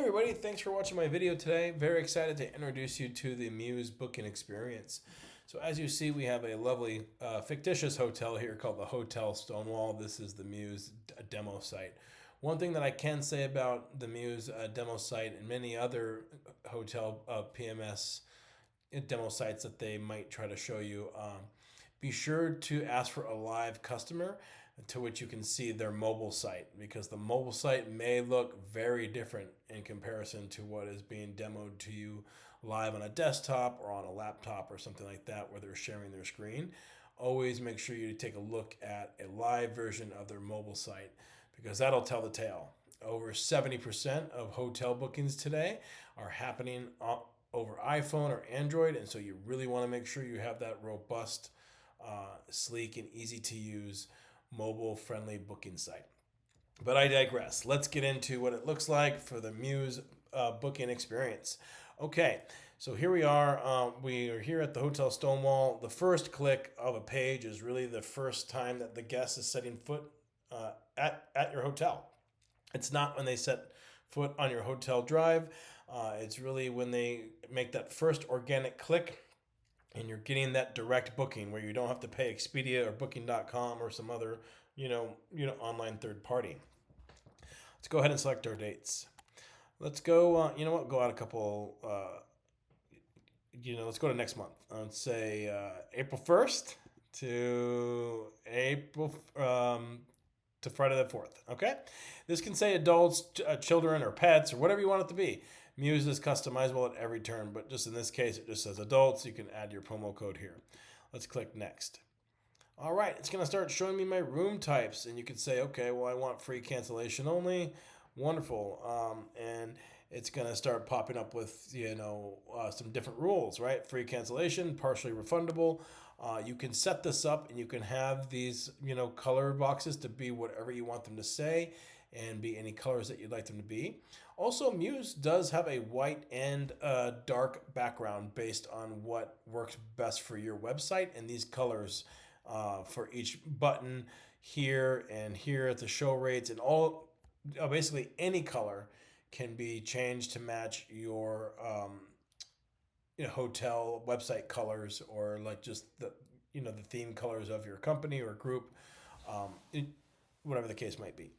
everybody, thanks for watching my video today. Very excited to introduce you to the Mews booking experience. So as you see, we have a lovely fictitious hotel here called the Hotel Stonewall. This is the Mews demo site. One thing that I can say about the Mews demo site and many other hotel PMS demo sites that they might try to show you, be sure to ask for a live customer to which you can see their mobile site, because the mobile site may look very different in comparison to what is being demoed to you live on a desktop or on a laptop or something like that where they're sharing their screen. Always make sure you take a look at a live version of their mobile site, because that'll tell the tale. Over 70% of hotel bookings today are happening over iPhone or Android, and so you really want to make sure you have that robust, sleek, and easy to use mobile-friendly booking site. But I digress. Let's get into what it looks like for the Mews booking experience. Okay, so here we are. We are here at the Hotel Stonewall. The first click of a page is really the first time that the guest is setting foot at your hotel. It's not when they set foot on your hotel drive. It's really when they make that first organic click and you're getting that direct booking where you don't have to pay Expedia or Booking.com or some other, online third party. Let's go ahead and select our dates. Let's go, go out a couple, let's go to next month. Let's say April 1st to to Friday the 4th, okay? This can say adults, children, or pets, or whatever you want it to be. Mews is customizable at every turn, but just in this case, it just says adults. You can add your promo code here. Let's click next. All right, it's going to start showing me my room types, and you can say, okay, well, I want free cancellation only. Wonderful. And it's going to start popping up with, some different rules, right? Free cancellation, partially refundable. You can set this up, and you can have these, color boxes to be whatever you want them to say and be any colors that you'd like them to be. Also, Mews does have a white and dark background based on what works best for your website, and these colors for each button here and here at the show rates and all, basically any color can be changed to match your hotel website colors, or like just the theme colors of your company or group, whatever the case might be.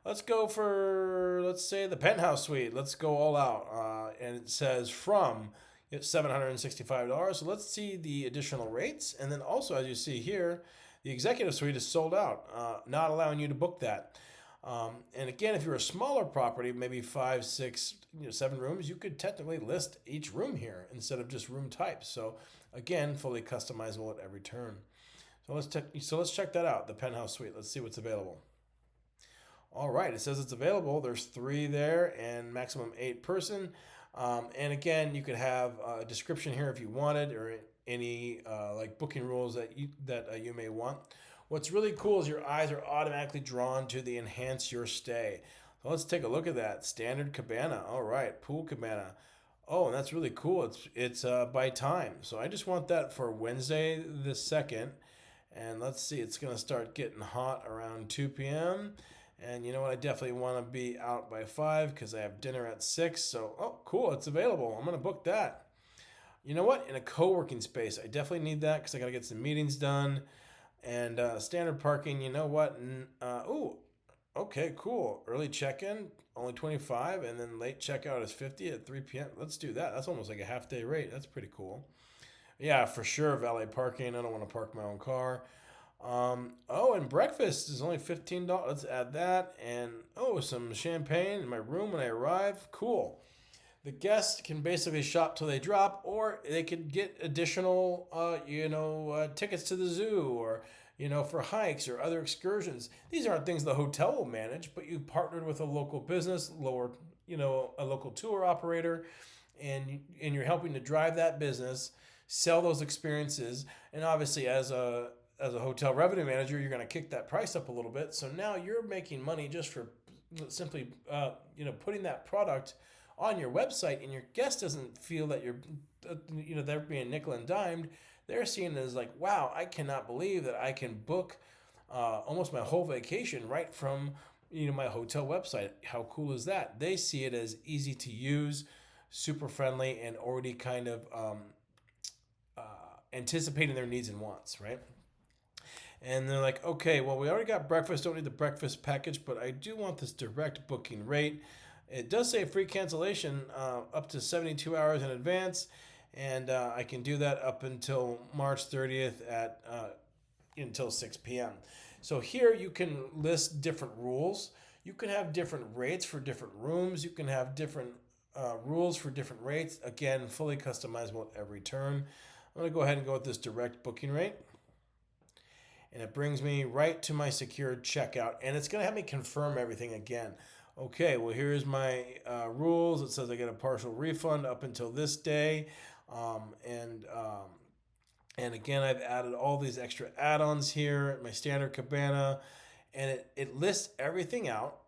Let's go for, let's say, the penthouse suite. Let's go all out. And it says from $765. So let's see the additional rates. And then also, as you see here, the executive suite is sold out, not allowing you to book that. And again, if you're a smaller property, maybe 5, 6, 7 rooms, you could technically list each room here instead of just room types. So again, fully customizable at every turn. So let's check that out, the penthouse suite. Let's see what's available. All right, it says it's available. There's 3 there and maximum 8 person. And again, you could have a description here if you wanted, or any like booking rules that you may want. What's really cool is your eyes are automatically drawn to the enhance your stay. So let's take a look at that. Standard cabana. All right, pool cabana. Oh, and that's really cool. It's by time. So I just want that for Wednesday the 2nd. And let's see, it's going to start getting hot around 2 p.m. And you know what? I definitely want to be out by 5 because I have dinner at 6. So, oh, cool. It's available. I'm going to book that. You know what? In a co-working space, I definitely need that because I got to get some meetings done. And standard parking, you know what? Okay, cool. Early check-in, only 25. And then late checkout is 50 at 3 p.m. Let's do that. That's almost like a half-day rate. That's pretty cool. Yeah, for sure. Valet parking. I don't want to park my own car. And breakfast is only $15. Let's add that. And some champagne in my room when I arrive. Cool. The guests can basically shop till they drop, or they could get additional tickets to the zoo, or for hikes or other excursions. These aren't things the hotel will manage, but you partnered with a local business, a local tour operator, and you're helping to drive that business, sell those experiences, and obviously as a hotel revenue manager, you're going to kick that price up a little bit. So now you're making money just for simply, putting that product on your website, and your guest doesn't feel that they're being nickel and dimed. They're seeing it as like, wow, I cannot believe that I can book almost my whole vacation right from my hotel website. How cool is that? They see it as easy to use, super friendly, and already kind of anticipating their needs and wants, right? And they're like, okay, well, we already got breakfast, don't need the breakfast package, but I do want this direct booking rate. It does say free cancellation up to 72 hours in advance, and I can do that up until March 30th at until 6 p.m. So here you can list different rules. You can have different rates for different rooms. You can have different rules for different rates. Again, fully customizable at every turn. I'm going to go ahead and go with this direct booking rate. And it brings me right to my secured checkout. And it's going to have me confirm everything again. Okay, well, here's my rules. It says I get a partial refund up until this day. And again, I've added all these extra add-ons here, my standard cabana, and it lists everything out.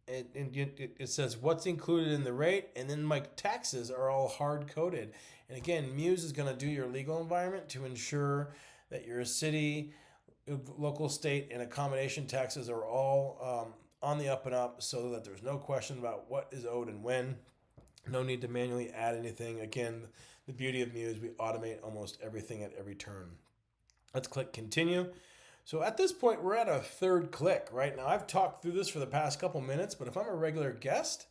It says what's included in the rate, and then my taxes are all hard-coded. And again, Mews is going to do your legal environment to ensure that your city, local, state, and accommodation taxes are all on the up and up, so that there's no question about what is owed and when. No need to manually add anything. Again, the beauty of Mews, we automate almost everything at every turn. Let's click continue. So at this point, we're at a third click, right? Now, I've talked through this for the past couple minutes, but if I'm a regular guest,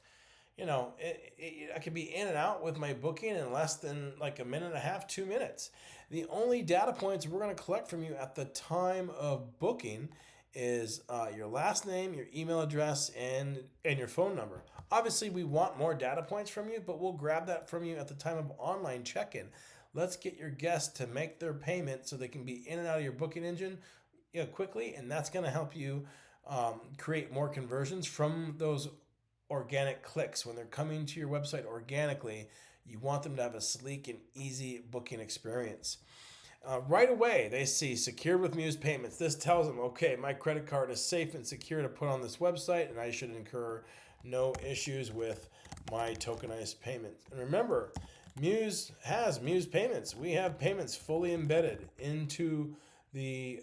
I could be in and out with my booking in less than like a minute and a half, 2 minutes. The only data points we're going to collect from you at the time of booking is your last name, your email address, and your phone number. Obviously, we want more data points from you, but we'll grab that from you at the time of online check-in. Let's get your guests to make their payment so they can be in and out of your booking engine quickly, and that's going to help you create more conversions from those organic clicks. When they're coming to your website organically, you want them to have a sleek and easy booking experience. Right away, they see secured with Mews payments. This tells them, okay, my credit card is safe and secure to put on this website, and I should incur no issues with my tokenized payment. And remember, Mews has Mews payments. We have payments fully embedded into the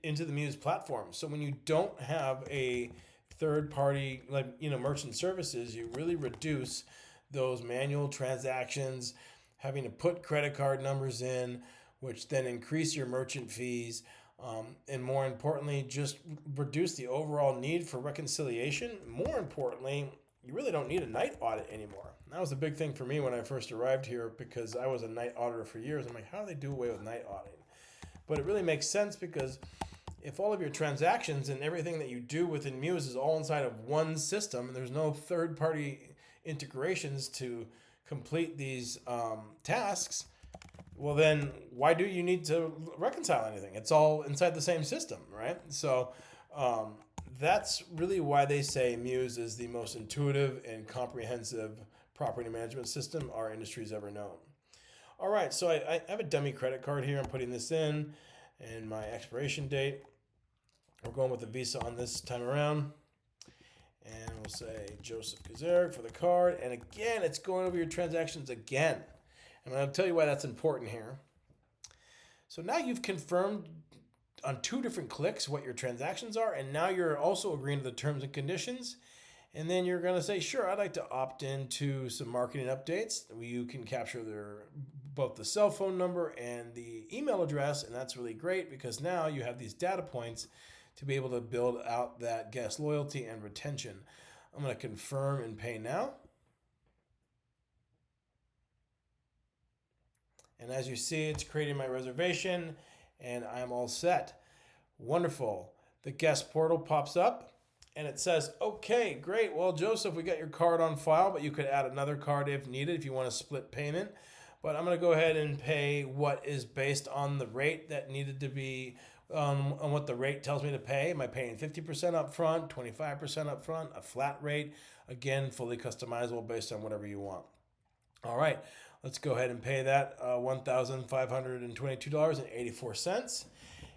Mews platform. So when you don't have a third party merchant services, you really reduce those manual transactions, having to put credit card numbers in, which then increase your merchant fees, and more importantly, just reduce the overall need for reconciliation. More importantly, you really don't need a night audit anymore. That was a big thing for me when I first arrived here, because I was a night auditor for years. I'm like, how do they do away with night auditing? But it really makes sense, because if all of your transactions and everything that you do within Mews is all inside of one system, and there's no third-party integrations to complete these tasks, well, then why do you need to reconcile anything? It's all inside the same system, right? So that's really why they say Mews is the most intuitive and comprehensive property management system our industry's ever known. All right, so I have a dummy credit card here. I'm putting this in, and my expiration date. We're going with the Visa on this time around. And we'll say Joseph 𝐬𝐧𝐿 for the card. And again, it's going over your transactions again. And I'll tell you why that's important here. So now you've confirmed on 2 different clicks what your transactions are. And now you're also agreeing to the terms and conditions. And then you're going to say, sure, I'd like to opt into some marketing updates. You can capture both the cell phone number and the email address. And that's really great, because now you have these data points to be able to build out that guest loyalty and retention. I'm going to confirm and pay now. And as you see, it's creating my reservation, and I'm all set. Wonderful. The guest portal pops up, and it says, okay, great. Well, Joseph, we got your card on file, but you could add another card if needed, if you want to split payment. But I'm going to go ahead and pay what is based on the rate that needed to be on what the rate tells me to pay. Am I paying 50% up front, 25% up front, a flat rate? Again, fully customizable based on whatever you want. All right, let's go ahead and pay that $1,522.84.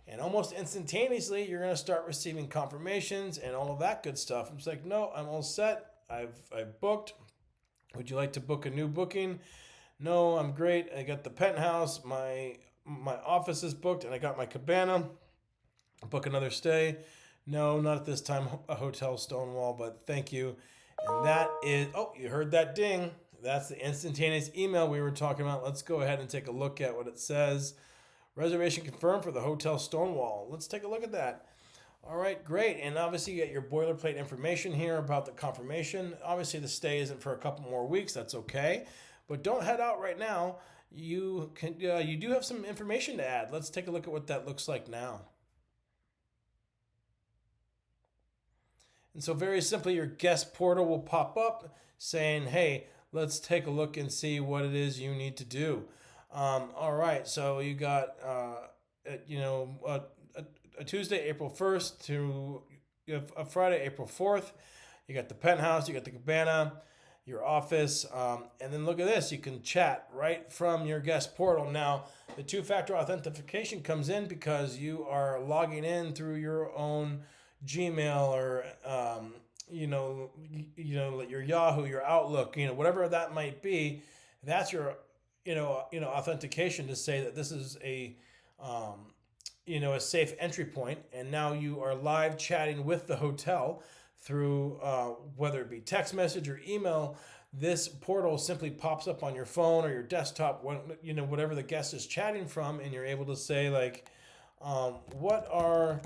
And almost instantaneously, you're going to start receiving confirmations and all of that good stuff. I'm just like, no, I'm all set. I've booked. Would you like to book a new booking? No, I'm great. I got the penthouse. My office is booked, and I got my cabana. Book another stay. No, not at this time, a Hotel Stonewall, but thank you. And that is, oh, you heard that ding. That's the instantaneous email we were talking about. Let's go ahead and take a look at what it says. Reservation confirmed for the Hotel Stonewall. Let's take a look at that. All right, great. And obviously you get your boilerplate information here about the confirmation. Obviously the stay isn't for a couple more weeks. That's okay. But don't head out right now. You do have some information to add. Let's take a look at what that looks like now. And so very simply, your guest portal will pop up saying, hey, let's take a look and see what it is you need to do. All right, so you got, a Tuesday, April 1st to a Friday, April 4th. You got the penthouse, you got the cabana, your office, and then look at this. You can chat right from your guest portal. Now, the two-factor authentication comes in because you are logging in through your own Gmail or your Yahoo, your Outlook, whatever that might be. That's your authentication to say that this is a safe entry point, and now you are live chatting with the hotel through whether it be text message or email. This portal simply pops up on your phone or your desktop, whatever the guest is chatting from, and you're able to say like, what are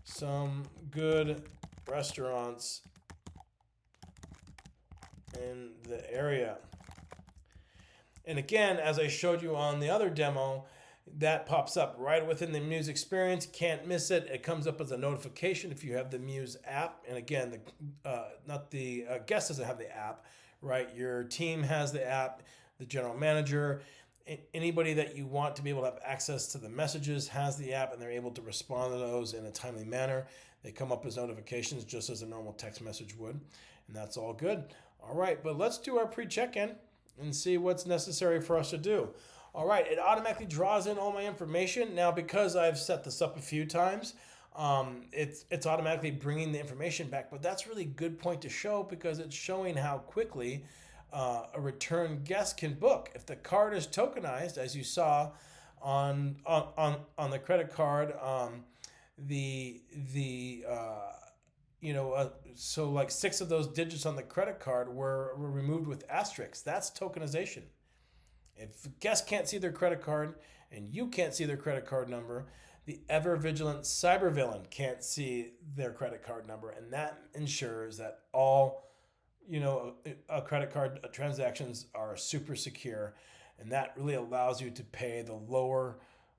some good restaurants in the area? And again, as I showed you on the other demo, that pops up right within the Mews experience. Can't miss it. It comes up as a notification if you have the Mews app. And again, the guest doesn't have the app, right? Your team has the app, the general manager, anybody that you want to be able to have access to the messages has the app, and they're able to respond to those in a timely manner. They come up as notifications just as a normal text message would, and that's all good. All right, but let's do our pre-check-in and see what's necessary for us to do. All right, it automatically draws in all my information. Now, because I've set this up a few times, it's automatically bringing the information back, but that's really a good point to show because it's showing how quickly a return guest can book. If the card is tokenized, as you saw on the credit card, so like 6 of those digits on the credit card were removed with asterisks. That's tokenization. If guests can't see their credit card and you can't see their credit card number, the ever vigilant cyber villain can't see their credit card number, and that ensures that all credit card transactions are super secure, and that really allows you to pay the lower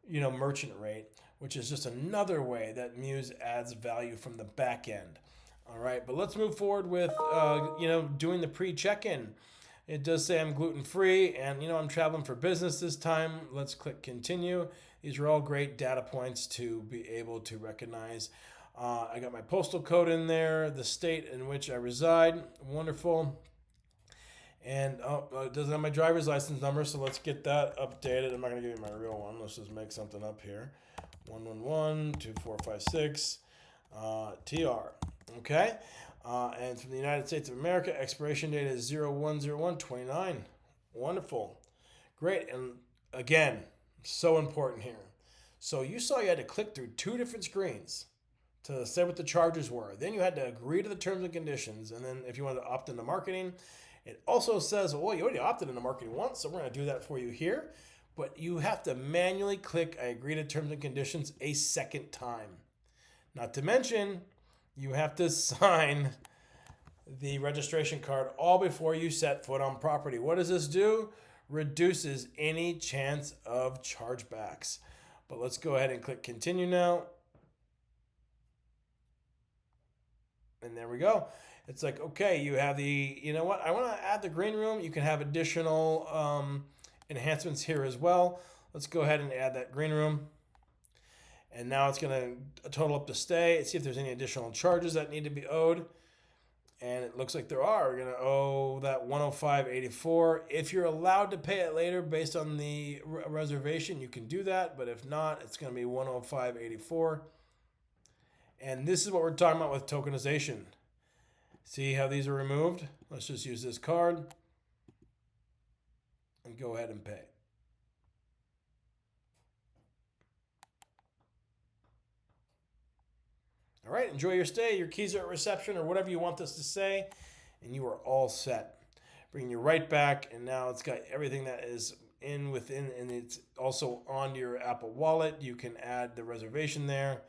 merchant rate, which is just another way that Mews adds value from the back end. All right, but let's move forward with doing the pre-check-in. It does say I'm gluten-free, and I'm traveling for business this time. Let's click continue. These are all great data points to be able to recognize. I got my postal code in there, the state in which I reside. Wonderful. And it doesn't have my driver's license number, so let's get that updated. I'm not going to give you my real one. Let's just make something up here. 111-2456 TR. Okay. And from the United States of America, expiration date is 01/01/29. Wonderful. Great. And again, so important here. So you saw you had to click through 2 different screens to say what the charges were. Then you had to agree to the terms and conditions. And then if you wanted to opt into marketing, it also says, well, you already opted into marketing once, so we're going to do that for you here. But you have to manually click I agree to terms and conditions a second time. Not to mention, you have to sign the registration card all before you set foot on property. What does this do? Reduces any chance of chargebacks. But let's go ahead and click continue now. And there we go. It's like, okay, you have the, I want to add the green room. You can have additional enhancements here as well. Let's go ahead and add that green room. And now it's going to total up the stay. See if there's any additional charges that need to be owed. And it looks like there are. We're going to owe that $105.84. If you're allowed to pay it later based on the reservation, you can do that. But if not, it's going to be $105.84. And this is what we're talking about with tokenization. See how these are removed? Let's just use this card and go ahead and pay. All All right, enjoy your stay. Your keys are at reception or whatever you want this to say, and you are all set. Bring you right back, and now it's got everything that is within, and it's also on your Apple Wallet. You can add the reservation there,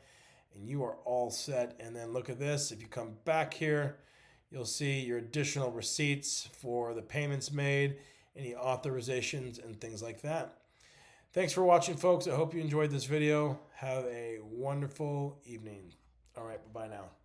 and you are all set. And then look at this. If you come back here, you'll see your additional receipts for the payments made, any authorizations, and things like that. Thanks for watching, folks. I hope you enjoyed this video. Have a wonderful evening. All right, bye-bye now.